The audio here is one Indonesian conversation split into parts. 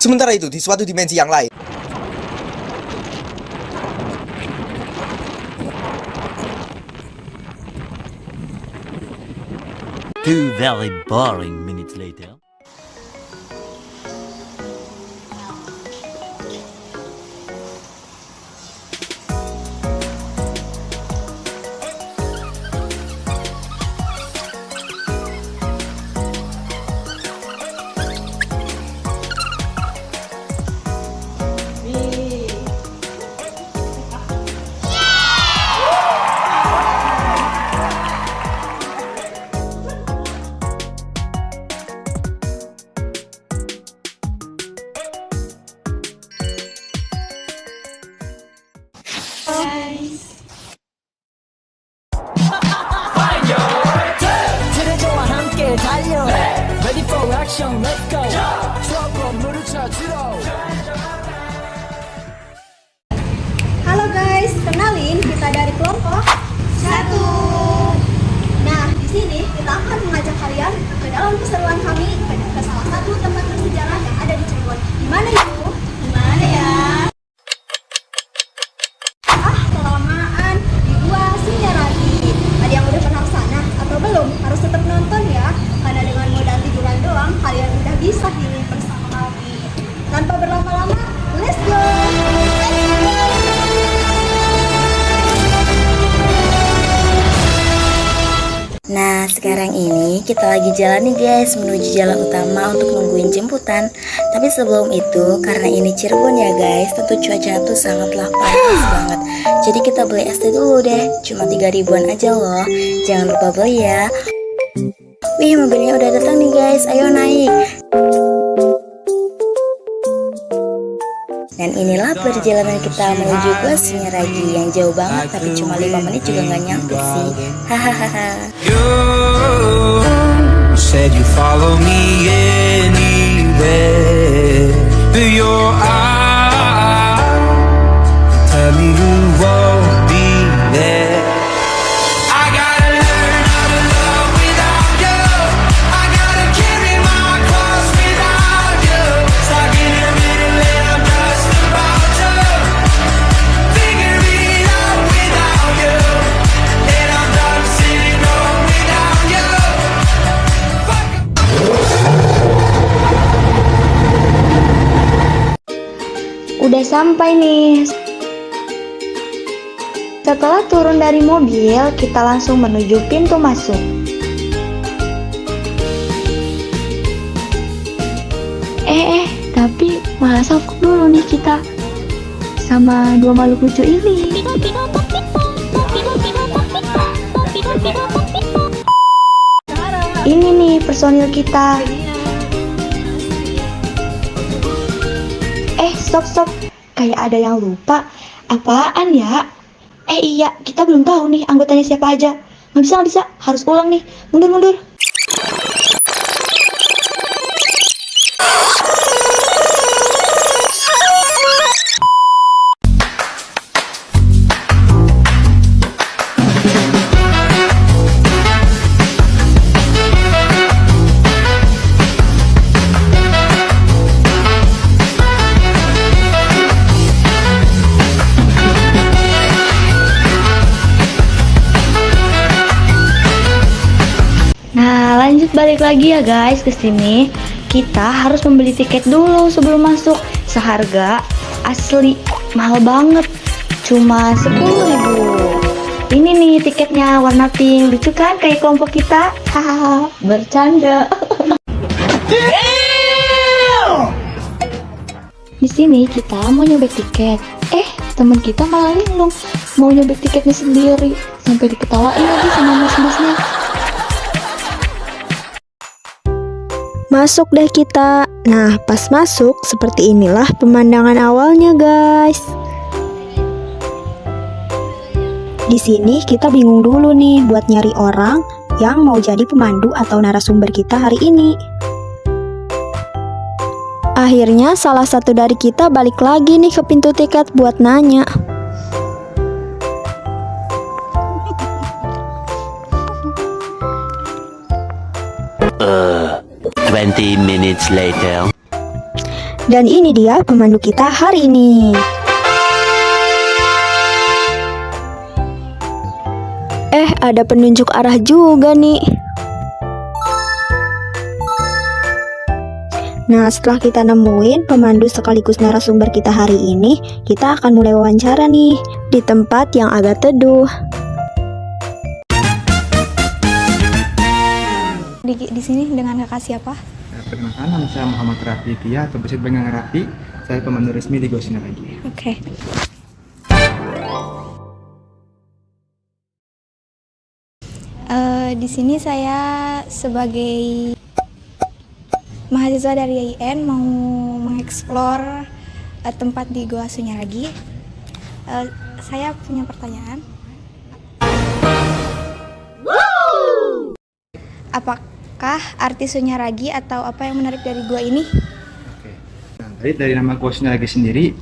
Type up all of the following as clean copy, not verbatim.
Sementara itu, di suatu dimensi yang lain, Two very boring minutes later. Halo guys, kenalin kita dari kelompok 1. Nah, di sini kita akan mengajak kalian ke dalam keseruan kami ke salah satu tempat bersejarah yang ada di Cirebon. Di mana itu? Di mana ya? Kelamaan. Di Gua Sinyaragi. Ada yang udah pernah kesana atau belum? Harus tetap nonton ya, karena dengan modal tiduran doang kalian udah bisa healing bersama kami. Tanpa berlama-lama, let's go! Nah, sekarang ini kita lagi jalan nih guys, menuju jalan utama untuk nungguin jemputan. Tapi sebelum itu, karena ini Cirebon ya guys, tentu cuaca tuh sangatlah panas banget. Jadi kita beli es teh dulu deh, cuma 3 ribuan aja loh. Jangan lupa beli ya. Wih, mobilnya udah datang nih guys, ayo naik. Dan inilah perjalanan kita menuju Gua Sinyaragi yang jauh banget, tapi cuma 5 menit juga nggak nyampe sih. Hahaha. You said you follow me anywhere, but your eyes tell me you won't be there. I gotta learn how to love without you. I gotta carry my cross without you. Stuck in the middle and I'm just about to figure it out without you. And I'm done sitting home without you. Udah sampai nih. Setelah turun dari mobil, kita langsung menuju pintu masuk. Tapi malah selfie dulu nih kita sama 2 makhluk lucu ini. Ini nih personil kita. Stop, kayak ada yang lupa. Apaan ya? Iya, kita belum tahu nih anggotanya siapa aja. Nggak bisa, harus ulang nih. Mundur. Lanjut balik lagi ya guys ke sini. Kita harus membeli tiket dulu sebelum masuk. Seharga asli mahal banget, cuma 10.000. Ini nih tiketnya warna pink, lucu kan kayak kelompok kita. Hahaha, bercanda. Di sini kita mau nyobek tiket. Teman kita malah linglung mau nyobek tiketnya sendiri, sampai diketawain lagi sama mas-masnya. Masuk deh kita. Nah, pas masuk seperti inilah pemandangan awalnya, guys. Di sini kita bingung dulu nih buat nyari orang yang mau jadi pemandu atau narasumber kita hari ini. Akhirnya salah satu dari kita balik lagi nih ke pintu tiket buat nanya. 20 minutes later. Dan ini dia pemandu kita hari ini. Ada penunjuk arah juga nih. Nah, setelah kita nemuin pemandu sekaligus narasumber kita hari ini, kita akan mulai wawancara nih di tempat yang agak teduh. Di sini dengan kakak siapa? Perkenalkan, nama saya Muhammad Rafi Tia atau Besit Bengang Rafi. Saya pemandu resmi di Gua Sunyaragi. Oke. Di sini saya sebagai mahasiswa dari IAIN mau mengeksplor tempat di Gua Sunyaragi. Saya punya pertanyaan. Apakah arti Sunyaragi atau apa yang menarik dari gua ini? Oke. Nah, dari nama Gua Sunyaragi sendiri,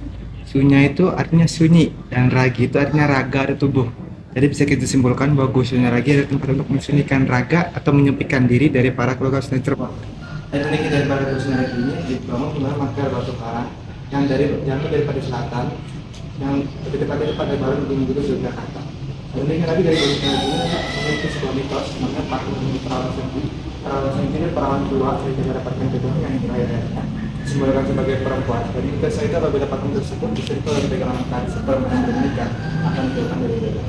Sunya itu artinya sunyi dan Ragi itu artinya raga atau tubuh. Jadi bisa kita simpulkan bahwa Gua Sunyaragi adalah tempat untuk mensunyikan raga atau menyepikan diri dari para keluarga Sunan Cirebon. Dan unik dari para Gua Sunyaragi ini dibangun menggunakan material batu karang yang daripada selatan, yang lebih tepat dari barat gunung itu Yogyakarta. Dan uniknya lagi dari Gua Sunyaragi ini memiliki sebuah mitos namanya patung perawan senti. Perawan senti ini perawan tua dari kita dapatkan gedung yang dirayanya disimbolkan sebagai perempuan. Dan mitos itu apabila patung tersebut disentuh oleh pegangan tangan sperma yang menikah akan dikeluarkan dari dalam.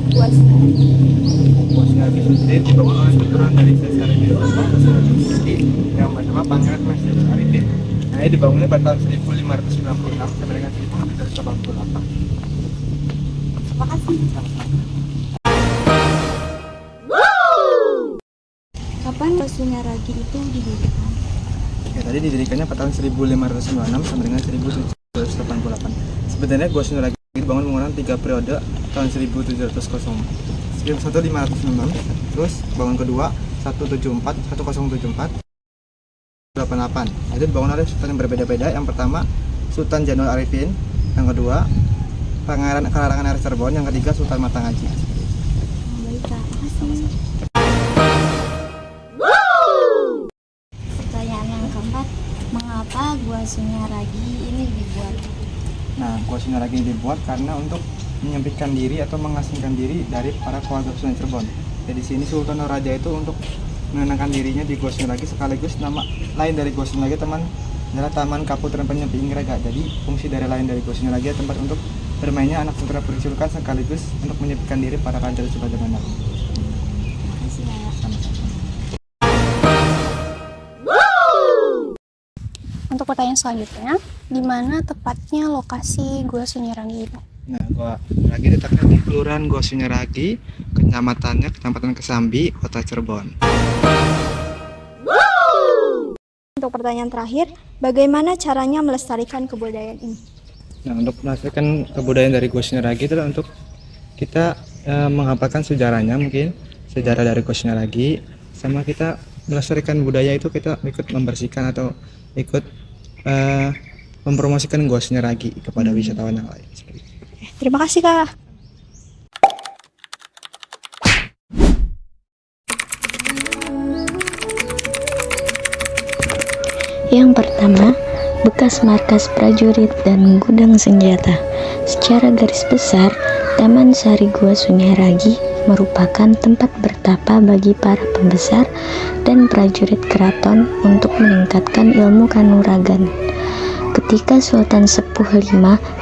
Gua Sunyaragi sendiri dibangun oleh keturunan dari Sesar yang bernama Pangeran Mas Arifin. Nah, ini dibangunnya pada tahun 1596 sampai dengan 1788. Terima kasih. Kapan Gua Sunyaragi itu didirikan? Ya, tadi didirikannya pada tahun 1596 sampai dengan 1788. Sebenarnya Gua Sunyaragi dibangun menggunakan 3 periode tahun 1700, terus bangun kedua 174, 1074, 88. Nah, itu dibangun oleh sultan yang berbeda-beda. Yang pertama Sultan Jainul Arifin, yang kedua Pangeran Kalarangan Air Cirebon, yang ketiga Sultan Matangaji. Baik, Kak. Makasih. Pertanyaan yang keempat, mengapa Gua Sunyaragi ini dibuat? Nah, Gua Sunyaragi dibuat karena untuk menyempitkan diri atau mengasingkan diri dari para keluarga Sunan Cirebon. Jadi sini Sultan Raja itu untuk menenangkan dirinya di Gua Sunyaragi, sekaligus nama lain dari Gua Sunyaragi teman adalah Taman Kaputren Penyepi Ingraga. Jadi fungsi dari lain dari Gua Sunyaragi tempat untuk bermainnya anak putra pericilkan sekaligus untuk menyempitkan diri para raja suka zaman dahulu. Makasih, Kak. Untuk pertanyaan selanjutnya, di mana tepatnya lokasi Gua Sunyaragi itu? Nah, Gua Sunyaragi letaknya di Kelurahan Gua Sunyaragi, Kecamatan Kesambi, Kota Cirebon. Untuk pertanyaan terakhir, bagaimana caranya melestarikan kebudayaan ini? Nah, untuk melestarikan kebudayaan dari Gua Sunyaragi itu untuk kita menghafalkan sejarahnya, mungkin sejarah dari Gua Sunyaragi, sama kita melestarikan budaya itu kita ikut membersihkan atau ikut mempromosikan Gua Sunyaragi kepada wisatawan yang lain. Terima kasih, Kak. Yang pertama, bekas markas prajurit dan gudang senjata. Secara garis besar, Taman Sari Gua Sunyaragi merupakan tempat bertapa bagi para pembesar dan prajurit keraton untuk meningkatkan ilmu kanuragan. Ketika Sultan Sepuh V,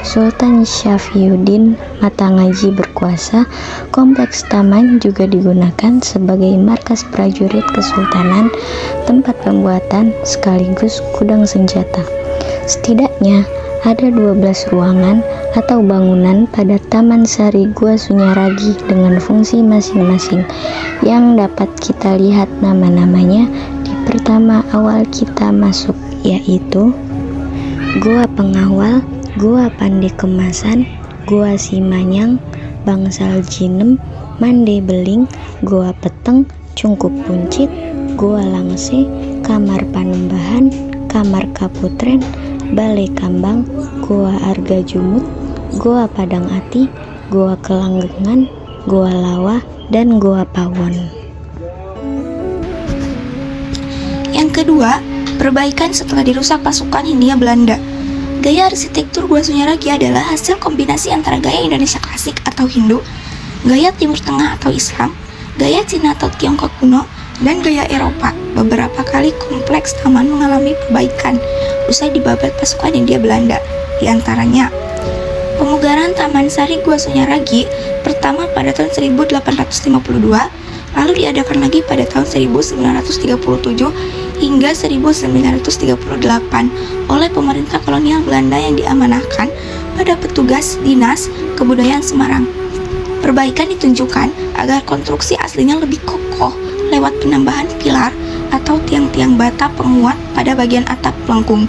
Sultan Syafiyuddin Matangaji berkuasa, kompleks taman juga digunakan sebagai markas prajurit kesultanan, tempat pembuatan sekaligus gudang senjata. Setidaknya ada 12 ruangan atau bangunan pada Taman Sari Gua Sunyaragi dengan fungsi masing-masing yang dapat kita lihat nama-namanya di pertama awal kita masuk, yaitu Gua Pengawal, Gua Pandai Kemasan, Gua Simanyang, Bangsal Jinem, Mande Beling, Gua Peteng, Cungkup Puncit, Gua Langse, Kamar Panembahan, Kamar Kaputren, Balai Kambang, Gua Arga Jumut, Gua Padang Ati, Gua Kelanggengan, Gua Lawa, dan Gua Pawon. Kedua, perbaikan setelah dirusak pasukan Hindia Belanda. Gaya arsitektur Gua Sunyaragi adalah hasil kombinasi antara gaya Indonesia klasik atau Hindu, gaya Timur Tengah atau Islam, gaya Cina atau Tiongkok kuno, dan gaya Eropa. Beberapa kali kompleks taman mengalami perbaikan usai dibabat pasukan Hindia Belanda. Di antaranya, pemugaran Taman Sari Gua Sunyaragi pertama pada tahun 1852, lalu diadakan lagi pada tahun 1937 hingga 1938 oleh pemerintah kolonial Belanda yang diamanahkan pada petugas Dinas Kebudayaan Semarang. Perbaikan ditunjukkan agar konstruksi aslinya lebih kokoh lewat penambahan pilar atau tiang-tiang bata penguat pada bagian atap pelengkung.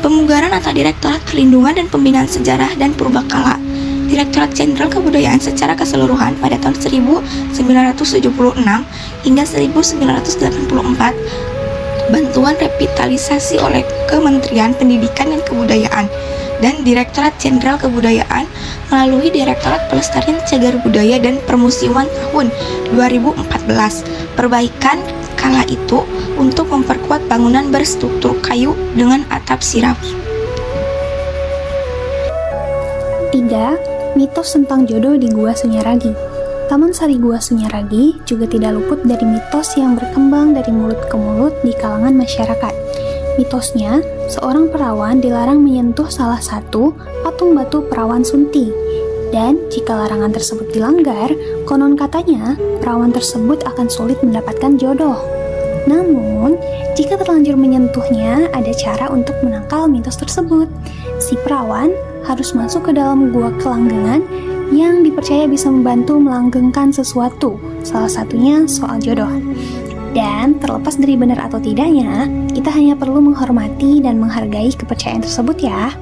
Pemugaran atau Direktorat Perlindungan dan Pembinaan Sejarah dan Purbakala, Direktorat Jenderal Kebudayaan secara keseluruhan pada tahun 1976 hingga 1984, bantuan revitalisasi oleh Kementerian Pendidikan dan Kebudayaan dan Direktorat Jenderal Kebudayaan melalui Direktorat Pelestarian Cagar Budaya dan Permusiuman tahun 2014. Perbaikan kala itu untuk memperkuat bangunan berstruktur kayu dengan atap sirap. 3. Mitos tentang jodoh di Gua Sunyaragi. Taman Sari Gua Sunyaragi juga tidak luput dari mitos yang berkembang dari mulut ke mulut di kalangan masyarakat. Mitosnya, seorang perawan dilarang menyentuh salah satu patung batu perawan Sunti. Dan jika larangan tersebut dilanggar, konon katanya perawan tersebut akan sulit mendapatkan jodoh. Namun, jika terlanjur menyentuhnya, ada cara untuk menangkal mitos tersebut. Si perawan harus masuk ke dalam gua kelanggengan yang dipercaya bisa membantu melanggengkan sesuatu, salah satunya soal jodoh. Dan terlepas dari benar atau tidaknya, kita hanya perlu menghormati dan menghargai kepercayaan tersebut ya.